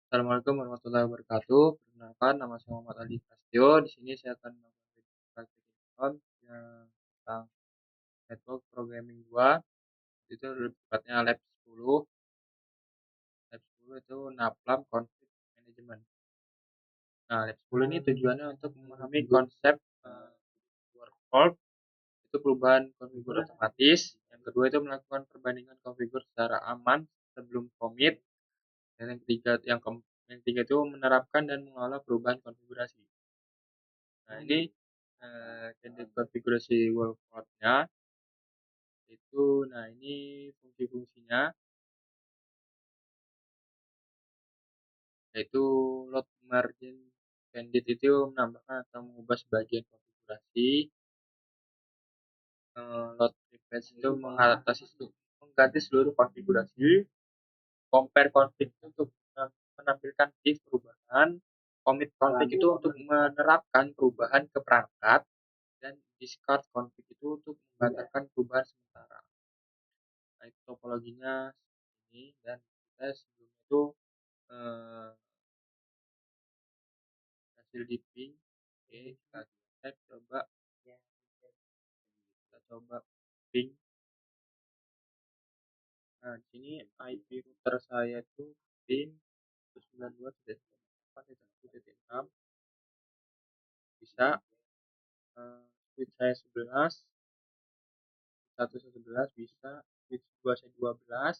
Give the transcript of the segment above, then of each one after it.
Assalamualaikum warahmatullahi wabarakatuh. Perkenalkan, nama saya Muhammad Ali Prasetyo. Di sini saya akan melakukan praktik Python yang tentang network programming 2. Itu lebih tepatnya lab 10. Lab 10 itu NAPLAM Config Management. Nah, lab 10 ini tujuannya untuk memahami konsep workflow, itu perubahan konfigur otomatis. Yang kedua itu melakukan perbandingan konfigur secara aman sebelum commit. Dan yang ketiga itu menerapkan dan mengolah perubahan konfigurasi. Nah, ini candidate konfigurasi workflow-nya itu, nah ini fungsi-fungsinya yaitu load margin candidate itu menambahkan atau mengubah sebagian konfigurasi. Load replace itu mengganti seluruh konfigurasi. Compare config itu untuk menampilkan diff perubahan. Commit config itu untuk menerapkan perubahan ke perangkat, dan discard config itu untuk membatalkan perubahan sementara. Nah, itu topologinya ini, dan kita sebelum itu hasil di ping. Oke, kita cek, coba ping. Nah, di sini IP router saya itu ping 92.1.1.6 bisa. Switch saya 11, 1 saya 11 bisa, switch 2 saya 12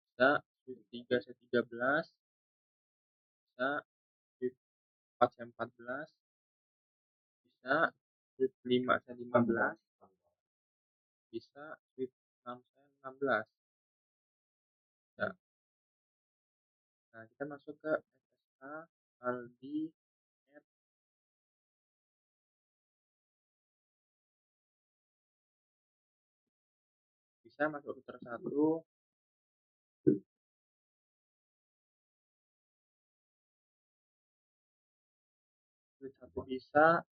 bisa, switch 3 saya 13 bisa, switch 4 saya 14 bisa, switch 5 saya 15 bisa, switch 6 saya 16 bisa. Nah, kita masuk ke SSH Aldi Net. Bisa masuk router 1, switch 1 bisa,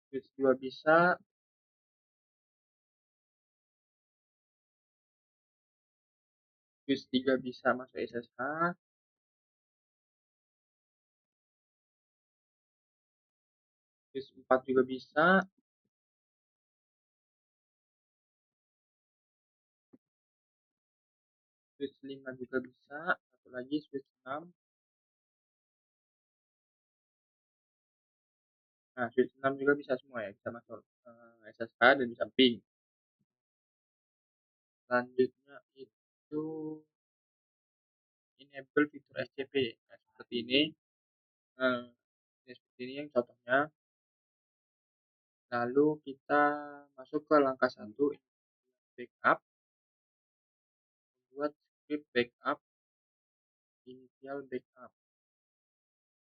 switch 2 bisa, switch 3 bisa masuk SSH, switch 4 juga bisa, switch 5 juga bisa, satu lagi switch 6. Nah, switch 6 juga bisa semua ya, bisa masuk SSH dan bisa ping. Selanjutnya itu enable fitur SCP. Nah, seperti ini. Seperti ini yang contohnya. Lalu kita masuk ke langkah 1, backup. Buat script backup, initial backup.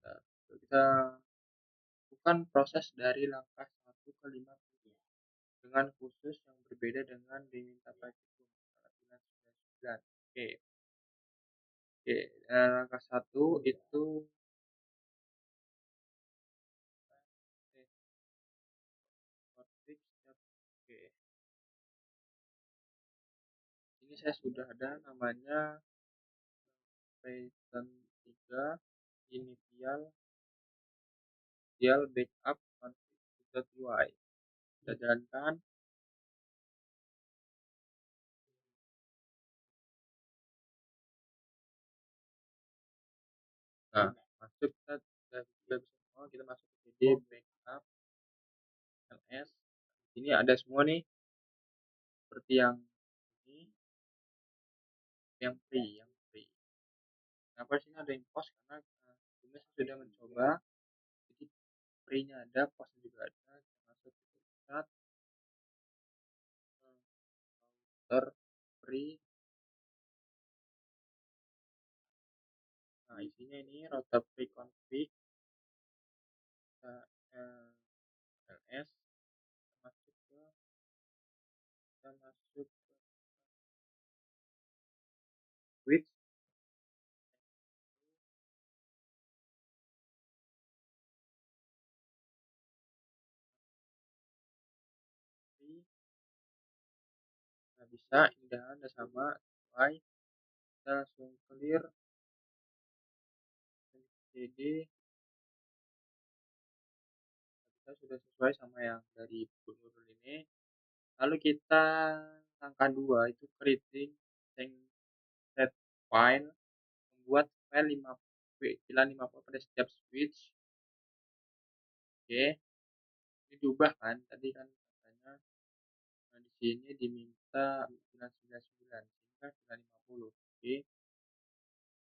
Nah, kita lakukan proses dari langkah 1 ke 5 dengan khusus yang berbeda dengan diminta praktikum. Oke. Oke, langkah 1 itu oke. Ini saya sudah ada namanya Python 3 initial backup config.py. Kita jalankan. Nah, masuk kita semua, kita masuk ke cd backup ls. Ini ada semua nih, seperti yang ini, yang free. Kenapa sih ada yang post? Karena sebelumnya saya sudah mencoba, jadi free-nya ada, post juga ada. Kita masuk ke start router free. Nah, isinya ini router free config, ls. Kita masuk ke switch. bisa, ini udah sama, sesuai. Kita langsung clear cd, kita sudah sesuai sama yang dari buku Nurul ini. Lalu kita langkah 2 itu creating set file, membuat file 5 VLAN 50 pada setiap switch. Oke, ini diubah kan? Tadi kan katanya di sini diminta 999, ini kan 950. Oke,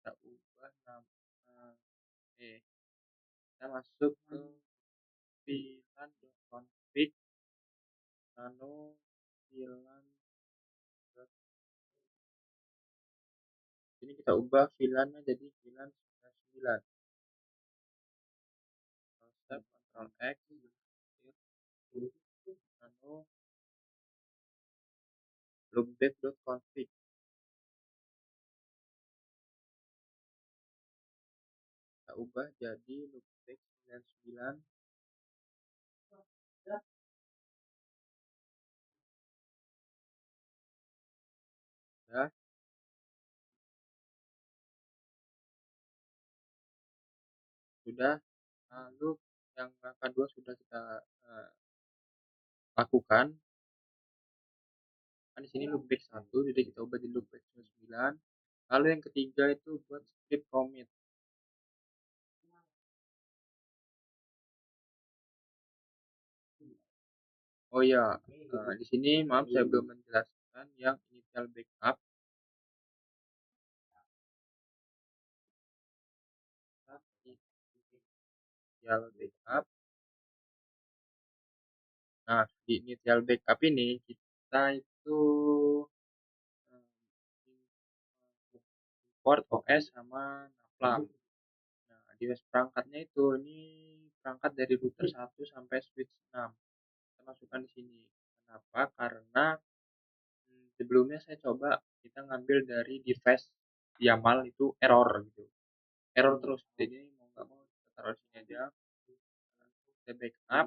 kita ubah nama. Kita masuk ke VLAN.config, lalu VLAN. Ini kita ubah VLAN-nya jadi VLAN 99. Step Ctrl X, lalu loopback.config. Kita ubah jadi loopback 99. Ya, sudah. Lalu yang angka 2 sudah kita lakukan. Kan di sini loopback 1, jadi kita ubah jadi loopback 99. Lalu yang ketiga itu buat script commit. Oh ya, di sini maaf saya belum menjelaskan yang initial backup. Initial backup. Nah, di initial backup ini kita itu import OS sama NAPLA. Nah, di perangkatnya itu ini perangkat dari router 1 sampai switch 6. Kita masukkan di sini. Kenapa? Karena sebelumnya saya coba kita ngambil dari device Yamal itu error gitu. Error terus. Jadi mau nggak mau kita taruh sini aja. Kita backup,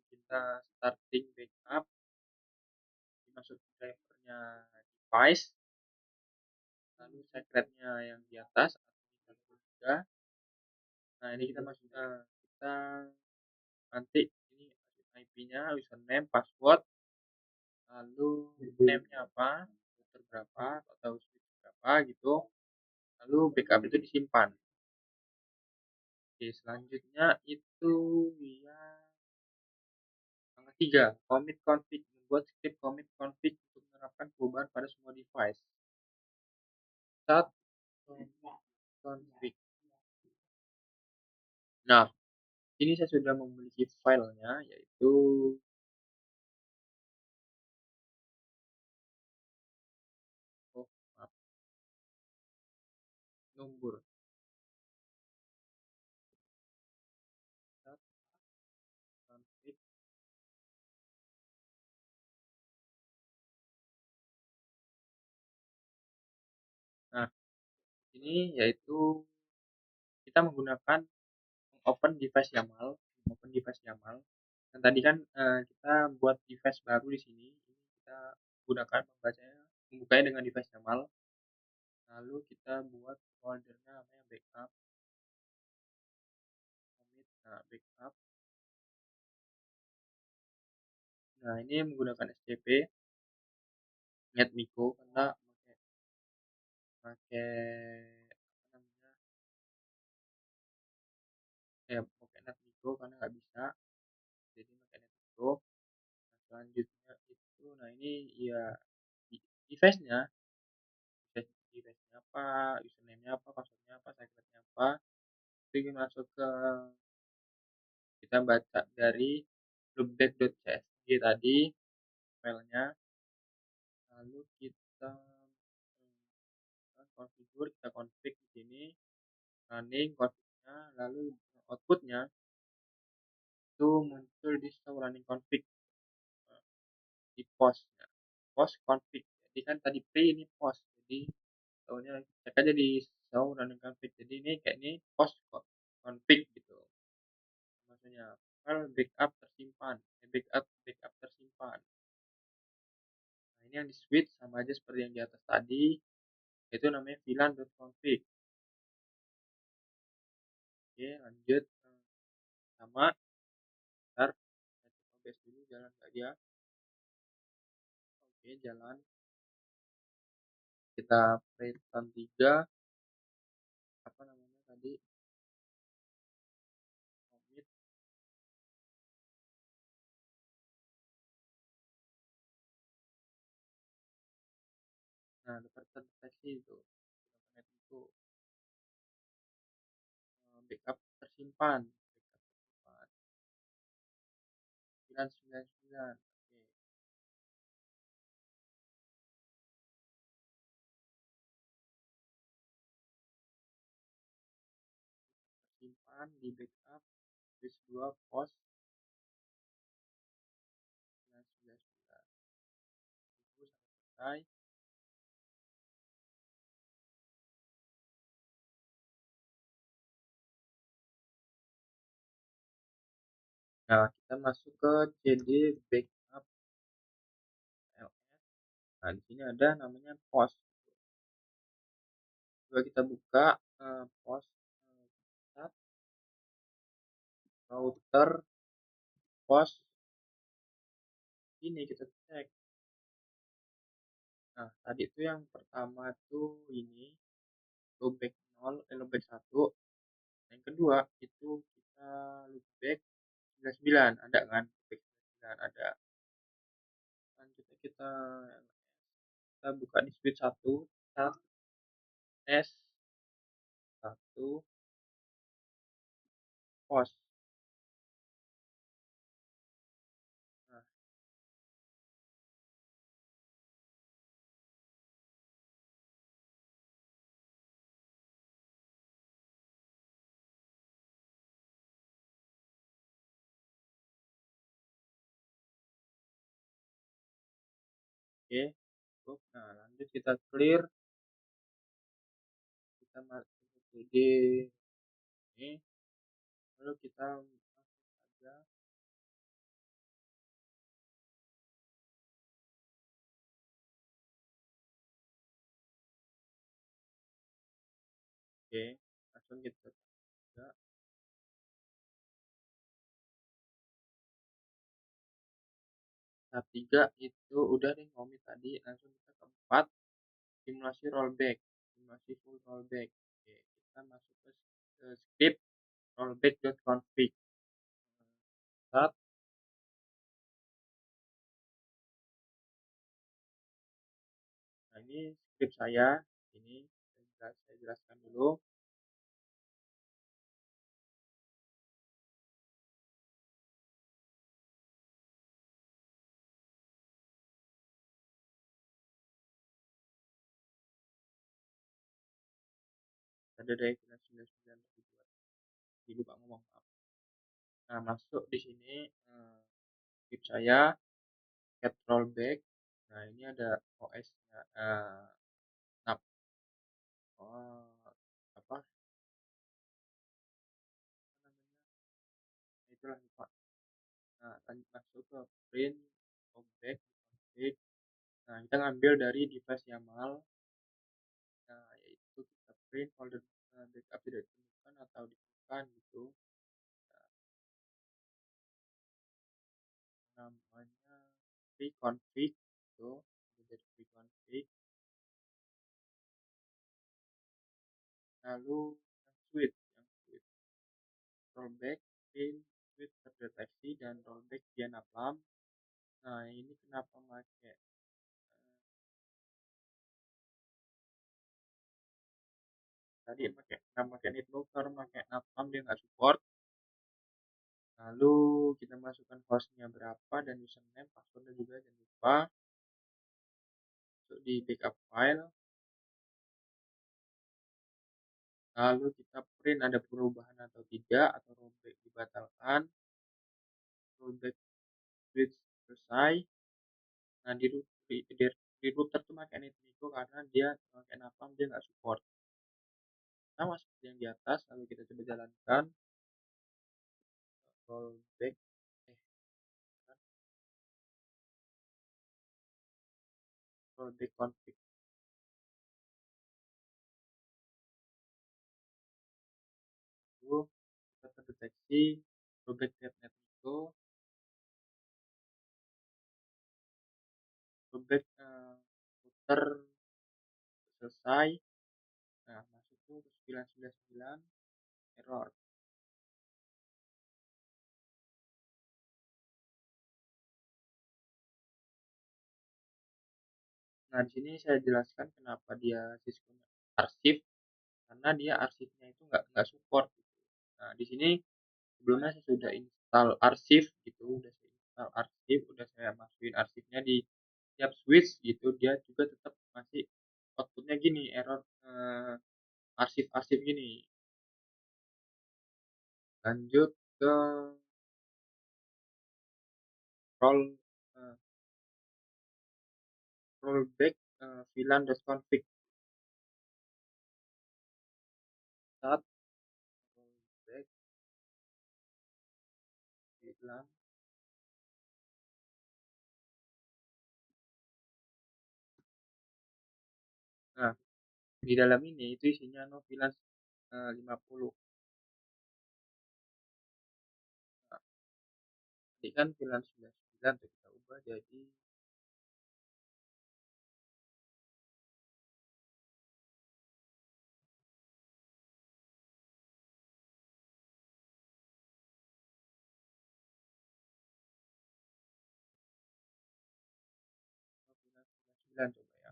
kita starting backup, masuk drivernya device, lalu secretnya yang di atas admin 3. Nah ini kita masuk, kita nanti ini IP-nya, username, password, lalu name-nya apa, router berapa atau switch berapa gitu, lalu backup itu disimpan. Oke, selanjutnya itu ya angka 3, commit config, membuat script commit config untuk menerapkan perubahan pada semua device. Start config. Nah, ini saya sudah memiliki filenya, yaitu maaf, nombor. Start config. Nah, ini yaitu kita menggunakan open device YAML, open device YAML. Dan tadi kan kita buat device baru di sini. Ini kita gunakan membukanya dengan device YAML. Lalu kita buat foldernya namanya backup. Nah, backup. Nah, ini menggunakan SCP NetMiko karena pakai apa namanya? Pakai NetMiko karena nggak bisa. Jadi pakai NetMiko. Nah, selanjutnya itu, nah ini ya device-nya, device-nya apa, username-nya apa, password-nya apa, secret-nya apa. Itu masuk ke kita baca dari loopback.csv tadi filenya, lalu kita configure, kita config di sini, running config-nya, lalu output-nya itu muncul di show running config, di post-nya, post config. Jadi kan tadi pre, ini post, jadi tahunnya cek aja di show running config. Jadi ini kayak ini post config gitu maksudnya, file backup tersimpan, backup tersimpan. ini yang di-switch sama aja seperti yang di atas tadi, itu namanya VLAN.config. Oke, lanjut, sama, bentar, saya coba tes dulu jalan nggak dia. Oke, jalan. Kita Python 3, apa namanya tadi, commit. Nah, dapat terdeteksi itu. Internet itu backup tersimpan. Backup tersimpan. 999. Oke, tersimpan di backup disk 2 pos 999. Tunggu sampai selesai. Nah, kita masuk ke CD backup ls. Nah, di sini ada namanya pos. Coba kita buka pos router pos ini kita cek. Nah, tadi itu yang pertama tuh ini loopback 0, loopback 1. Yang kedua itu kita loopback 99, ada kan? Loopback 99 ada. Selanjutnya kita buka di switch 1, start S 1 pos. Nah, oke, cukup. Nah, lanjut kita clear, kita masuk ke CD ini, lalu kita masuk aja. Oke, langsung kita buka. Tahap 3 itu udah nih komit tadi, langsung kita ke 4, simulasi rollback, simulasi full rollback. Oke, kita masuk ke script rollback.config. Start. Nah, ini script saya, ini saya jelaskan dulu. Ada dari 999 dibuat, dibuka ngomong maaf. Nah, masuk di sini script saya get rollback. Nah, ini ada OS-nya, NAP, apa namanya? Itulah lupa. Nah, masuk ke print object config. Nah, kita ngambil dari device YAML. Nah, yaitu kita print folder backup tidak ditemukan atau ditemukan gitu. Nah, namanya preconfig itu jadi preconfig. Lalu yang switch rollback, print, switch terdeteksi dan rollback via napalm. Nah, ini kenapa pakai tadi pakai netbooker, pakai napalm dia nggak support. Lalu kita masukkan hostnya berapa dan username, passwordnya juga jangan lupa. Masuk di backup file. Lalu kita print ada perubahan atau tidak, atau rollback dibatalkan, rollback switch selesai. Nah, di router tuh pakai netmico karena dia pakai napalm dia nggak support. Sama seperti yang di atas, lalu kita coba jalankan rollback. rollback config itu kita terdeteksi rollback netnet itu rollback router selesai. Nah, masuk tuh ke 999 error. Nah, di sini saya jelaskan kenapa dia sistemnya arsip, karena dia arsipnya itu nggak support gitu. Nah, di sini sebelumnya saya sudah install arsip gitu, udah saya install arsip, udah saya masukin arsipnya di tiap switch gitu, dia juga tetap masih outputnya gini, error arsip-arsip gini. Lanjut ke roll uh, rollback VLAN.config. Start rollback VLAN. Nah, di dalam ini itu isinya no VLAN 50. Nah, jadi kan VLAN 99 kita ubah jadi no VLAN 99 coba ya.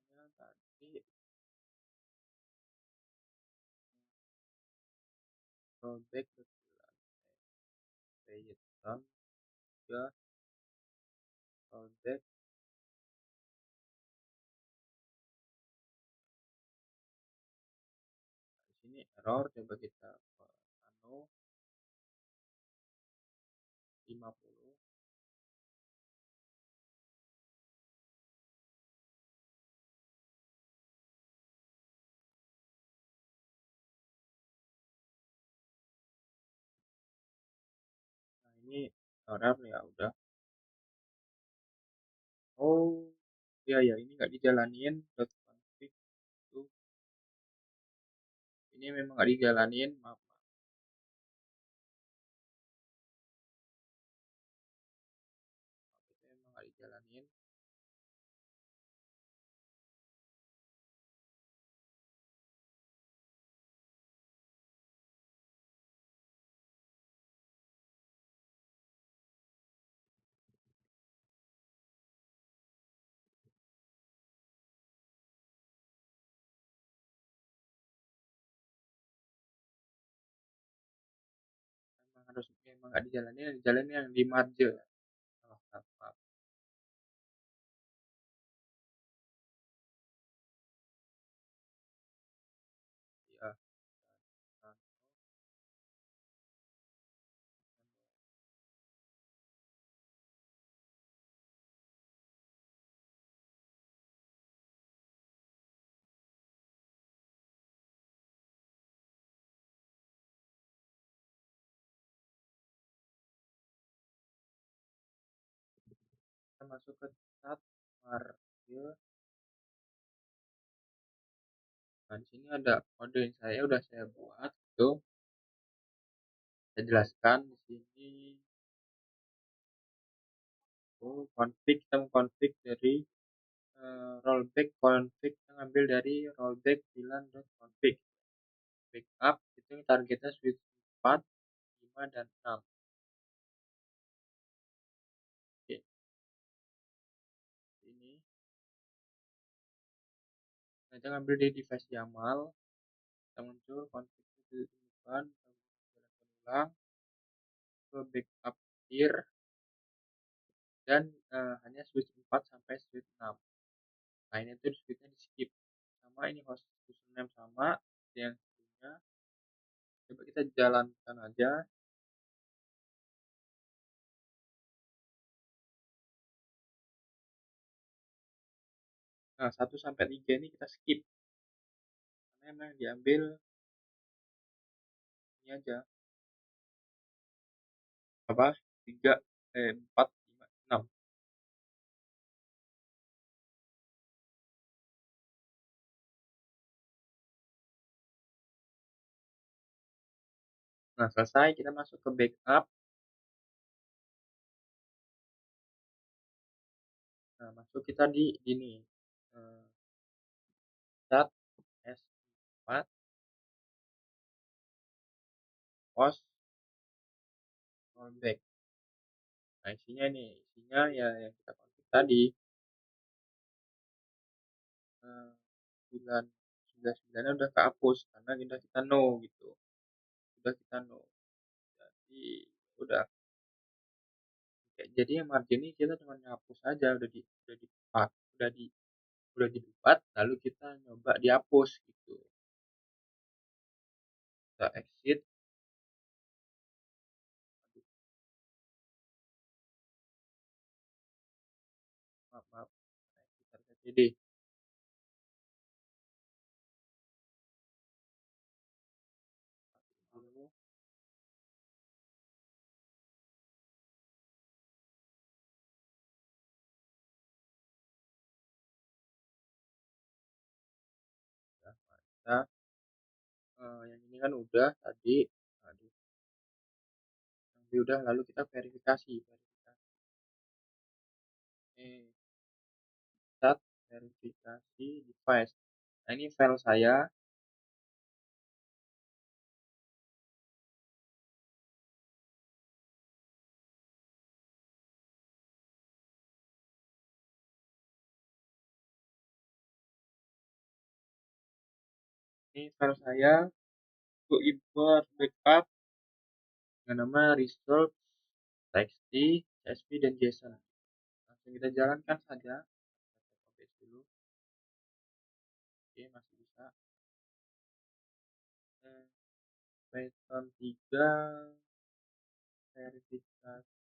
Lihat tadi rollback ke VLAN Python ke rollback. Di sini error, coba kita nano 50. Nah, ini error ya udah. Oh, iya ya, ini nggak dijalanin .config itu. Ini memang nggak dijalanin, maaf. Ini memang nggak dijalanin. Memang nggak dijalanin yang di merge. Oh, maaf. Ya, kita masuk ke tab merge. Nah, di sini ada kode yang udah saya buat itu. Saya jelaskan di sini. Oh, config, kita config dari rollback config, kita ngambil dari rollback VLAN.config. Backup itu targetnya switch 4, 5, dan 6. Oke, ini kita ngambil di device YAML, kita muncul config itu ditemukan, kita ulang ke backup tier, dan hanya switch 4 sampai switch 6. Nah, ini tuh switchnya di skip. Sama ini host username sama yang sebelumnya. Coba kita jalankan aja. Nah, 1 sampai 3 ini kita skip, karena emang yang diambil ini aja, apa, 3, 4, 5, 6. Nah, selesai kita masuk ke backup. Nah, masuk kita di ini, start S4 post rollback. Nah, isinya ya yang kita config tadi, 9, 9 udah kehapus karena kita no gitu, udah kita no. Jadi udah, jadi yang margin ini kita cuma ngapus aja, udah dipak, udah dibuat, lalu kita nyoba dihapus gitu. Kita exit. Maaf, kita cd dulu. Nah, yang ini kan udah tadi. Aduh, yang udah, lalu kita verifikasi. Start verifikasi device. Nah, ini file saya. Ini file saya untuk import backup dengan nama result txt, csv, dan json. Langsung kita jalankan saja. Oke, dulu. Oke, masih bisa. Python 3 verifikasi,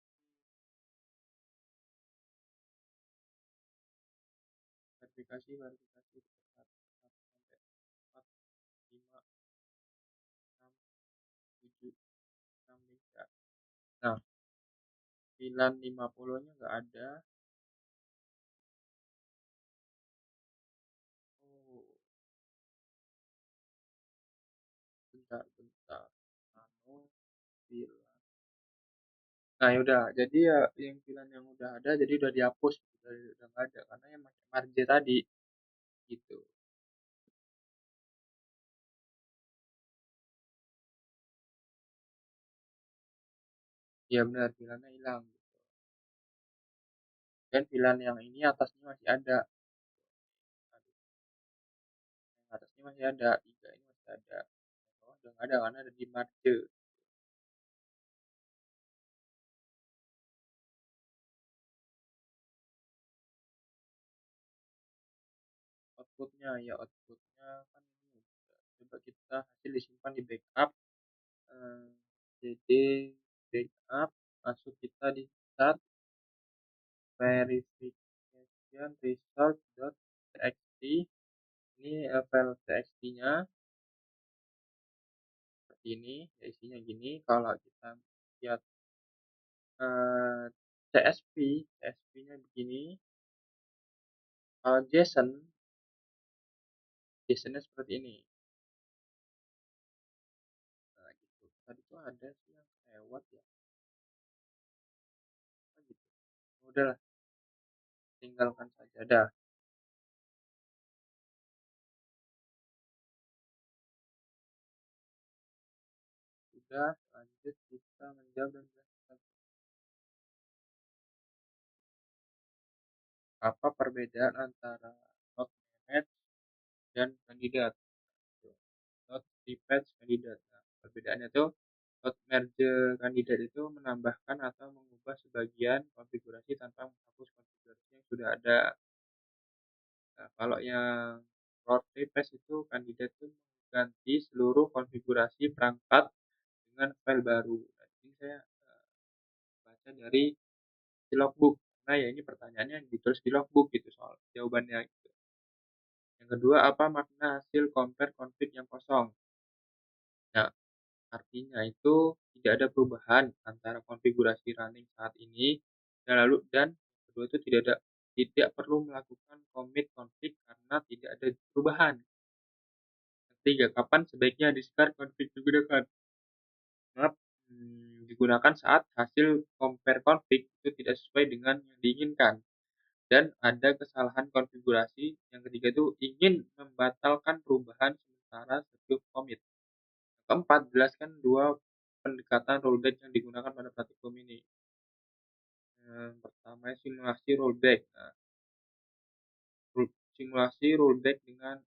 verifikasi 1 sampai 4, 5, 6, 7, 6 bisa. Nah, 950-nya nggak ada. Oh, bentar. Nano, VLAN. Nah, ya udah. Jadi ya yang VLAN yang udah ada jadi udah dihapus, udah nggak ada karena yang pakai marge tadi gitu. Iya benar, VLAN-nya hilang. Dan VLAN yang ini atasnya masih ada. Yang atasnya masih ada, 3 ini masih ada. Yang bawah udah nggak ada karena ada di marge. Outputnya ya, outputnya kan ini udah. Coba kita hasil disimpan di backup. cd backup, masuk kita di start verification result.txt. Ini file txt-nya seperti ini, ya isinya gini. Kalau kita lihat csv, csv-nya begini. Kalau JSON-nya seperti ini. Nah, gitu. Tadi tuh ada sih yang lewat ya. Oh, gitu. Udahlah, tinggalkan saja. Dah. Sudah, lanjut kita menjawab dan menjelaskan apa perbedaan antara not manage dan kandidat. Not prefetch kandidat. Nah, perbedaannya tuh not merge kandidat itu menambahkan atau mengubah sebagian konfigurasi tanpa menghapus konfigurasi yang sudah ada. Nah, kalau yang not prefetch itu kandidat itu mengganti seluruh konfigurasi perangkat dengan file baru. Nah, ini saya baca dari di logbook. Nah, ya ini pertanyaannya yang ditulis di logbook gitu soal jawabannya gitu. Yang kedua, apa makna hasil compare config yang kosong? Nah, artinya itu tidak ada perubahan antara konfigurasi running saat ini dan kedua itu tidak perlu melakukan commit config karena tidak ada perubahan. Ketiga, kapan sebaiknya discard config digunakan? Maaf, digunakan saat hasil compare config itu tidak sesuai dengan yang diinginkan dan ada kesalahan konfigurasi. Yang ketiga itu ingin membatalkan perubahan sementara sebelum commit. Keempat, jelaskan dua pendekatan rollback yang digunakan pada praktikum ini. Pertama, simulasi rollback. Nah, simulasi rollback dengan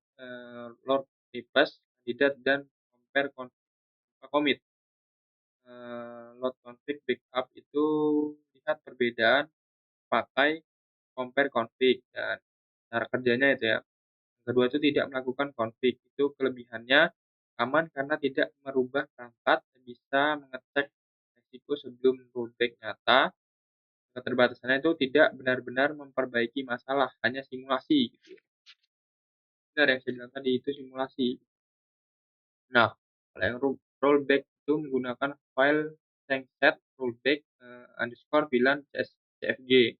Lord request, kandidat, dan compare commit. Load config backup itu lihat perbedaan pakai compare config dan cara kerjanya itu ya. Yang kedua itu tidak melakukan config, itu kelebihannya aman karena tidak merubah perangkat dan bisa mengecek resiko sebelum rollback nyata. Keterbatasannya itu tidak benar-benar memperbaiki masalah, hanya simulasi gitu. Benar yang saya bilang tadi itu simulasi. Nah, kalau yang rollback itu menggunakan file set rollback underscore VLAN CFG.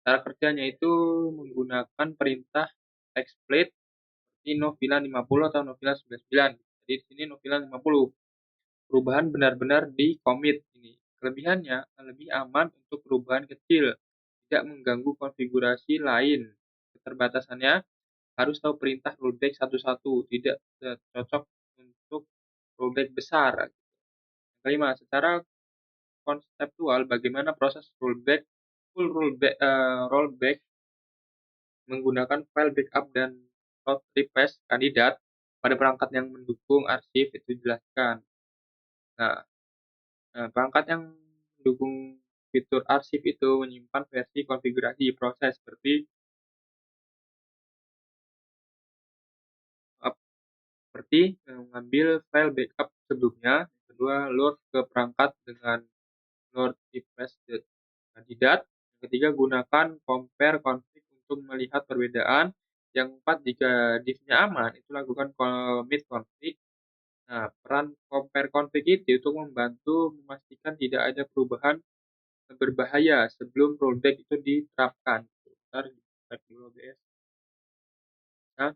Cara kerjanya itu menggunakan perintah exploit seperti noVLAN 50 atau noVLAN 99. Jadi di sini noVLAN 50. Perubahan benar-benar di commit ini. Kelebihannya lebih aman untuk perubahan kecil, tidak mengganggu konfigurasi lain. Keterbatasannya harus tahu perintah rollback satu-satu, tidak cocok untuk rollback besar. Kelima, secara konseptual bagaimana proses rollback, full rollback menggunakan file backup dan load request kandidat pada perangkat yang mendukung arsip itu dijelaskan. Nah, perangkat yang mendukung fitur arsip itu menyimpan versi konfigurasi proses mengambil file backup sebelumnya. Yang kedua, load ke perangkat dengan load request kandidat. Yang ketiga, gunakan compare config untuk melihat perbedaan. Yang keempat, jika disk-nya aman, itu lakukan commit config. Nah, peran compare config itu untuk membantu memastikan tidak ada perubahan berbahaya sebelum rollback itu diterapkan. Bentar, cek dulu OBS. Nah,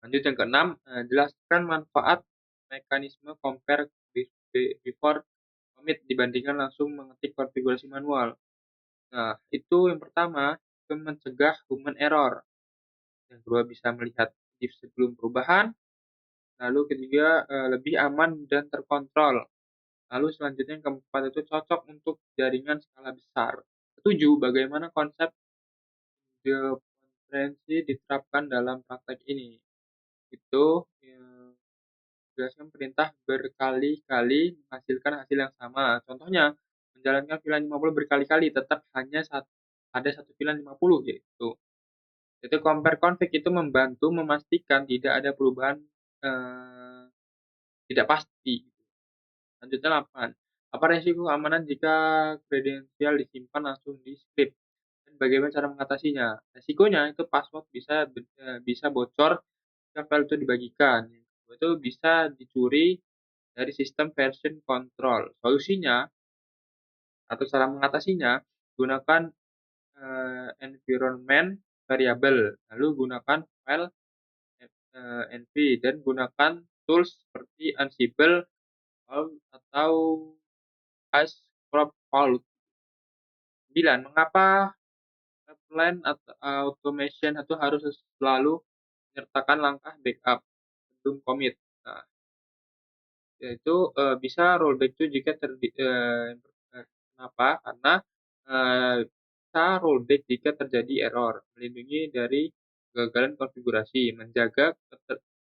lanjut yang keenam, jelaskan manfaat mekanisme compare before commit dibandingkan langsung mengetik konfigurasi manual. Nah, itu yang pertama, itu mencegah human error. Yang kedua, bisa melihat if sebelum perubahan. Lalu ketiga, lebih aman dan terkontrol. Lalu selanjutnya yang keempat itu cocok untuk jaringan skala besar. Ketujuh, bagaimana konsep dependensi diterapkan dalam praktek ini. Itu jelaskan perintah berkali-kali menghasilkan hasil yang sama. Contohnya, menjalankan VLAN 50 berkali-kali tetap hanya ada satu VLAN 50 gitu. Itu compare config itu membantu memastikan tidak ada perubahan tidak pasti. Lanjutnya 8. Apa resiko keamanan jika kredensial disimpan langsung di script? Dan bagaimana cara mengatasinya? Resikonya itu password bisa bocor jika file itu dibagikan. Itu bisa dicuri dari sistem version control. Solusinya atau cara mengatasinya gunakan environment variable, lalu gunakan file env dan gunakan tools seperti Ansible atau Ascroft. 9. Mengapa pipeline atau automation itu harus selalu menyertakan langkah backup sebelum commit? Nah, yaitu bisa rollback itu jika kenapa? Karena bisa rollback jika terjadi error, melindungi dari kegagalan konfigurasi, menjaga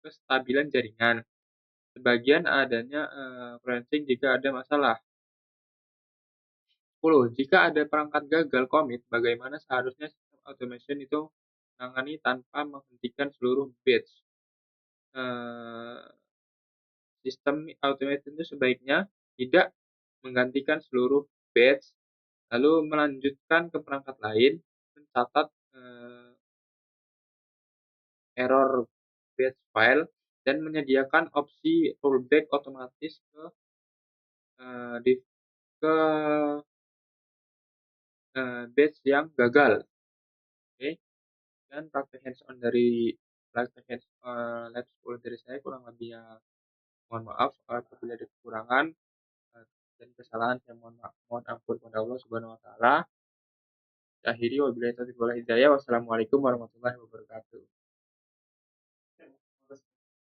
kestabilan jaringan, sebagian adanya forensik jika ada masalah. 10. Jika ada perangkat gagal commit, bagaimana seharusnya sistem automation itu menangani tanpa menghentikan seluruh batch? Sistem automation itu sebaiknya tidak menggantikan seluruh batch, lalu melanjutkan ke perangkat lain, mencatat error batch file dan menyediakan opsi rollback otomatis ke div ke batch yang gagal. Oke, dan praktek hands-on dari praktek lab 10 dari saya kurang lebih ya mohon maaf apabila ada kekurangan dan kesalahan saya mohon ampun kepada Allah Subhanahu wa taala. Akhiri wabillahi taufiq wal hidayah. Wassalamualaikum warahmatullahi wabarakatuh.